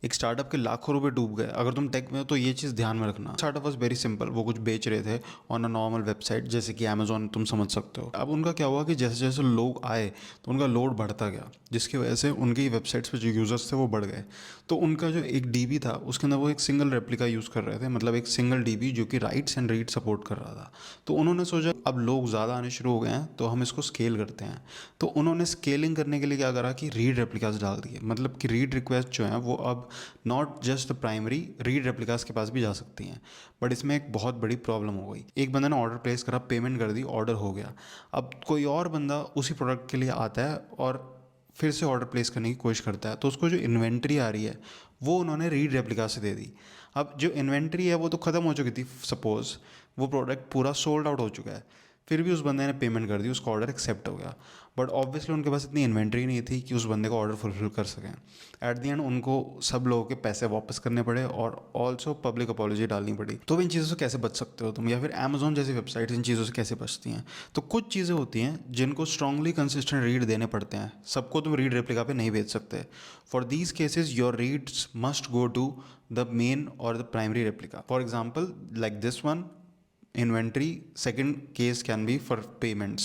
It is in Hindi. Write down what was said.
एक स्टार्टअप के लाखों रुपए डूब गए। अगर तुम टेक में हो तो ये चीज़ ध्यान में रखना। स्टार्टअप वॉज वेरी सिंपल, वो कुछ बेच रहे थे ऑन अ नॉर्मल वेबसाइट जैसे कि अमेजोन, तुम समझ सकते हो। अब उनका क्या हुआ कि जैसे जैसे लोग आए तो उनका लोड बढ़ता गया, जिसकी वजह से उनकी वेबसाइट्स पे जो यूज़र्स थे वो बढ़ गए। तो उनका जो एक डीबी था उसके अंदर वो एक सिंगल रेप्लिका यूज़ कर रहे थे, मतलब एक सिंगल डीबी जो कि राइट्स एंड रीड सपोर्ट कर रहा था। तो उन्होंने सोचा अब लोग ज़्यादा आने शुरू हो गए हैं तो हम इसको स्केल करते हैं। तो उन्होंने स्केलिंग करने के लिए क्या करा कि रीड रेप्लिकास डाल दिए, मतलब कि रीड रिक्वेस्ट जो है वो अब not just the primary read replicas के पास भी जा सकती हैं। बट इसमें एक बहुत बड़ी प्रॉब्लम हो गई। एक बंदे ने ऑर्डर प्लेस करा, पेमेंट कर दी, ऑर्डर हो गया। अब कोई और बंदा उसी प्रोडक्ट के लिए आता है और फिर से ऑर्डर प्लेस करने की कोशिश करता है, तो उसको जो इन्वेंट्री आ रही है वो उन्होंने रीड रेप्लिका से दे दी। अब जो इन्वेंट्री है वो तो ख़त्म हो चुकी थी, सपोज़ वो प्रोडक्ट पूरा सोल्ड आउट हो चुका है, फिर भी उस बंदे ने पेमेंट कर दी, उसका ऑर्डर एक्सेप्ट हो गया। बट ऑब्वियसली उनके पास इतनी इन्वेंट्री नहीं थी कि उस बंदे का ऑर्डर फुलफिल कर सकें। एट द एंड उनको सब लोगों के पैसे वापस करने पड़े और ऑल्सो पब्लिक अपॉलॉजी डालनी पड़ी। तो इन चीज़ों से कैसे बच सकते हो तुम, या फिर अमेजोन जैसी वेबसाइट इन चीज़ों से कैसे बचती हैं? तो कुछ चीज़ें होती हैं जिनको स्ट्रांगली कंसिस्टेंट रीड देने पड़ते हैं, सबको तुम रीड रेप्लिका पे नहीं भेज सकते। For these cases your reads must go to the main और the primary replica. For example like this one, inventory. Second case can be for payments.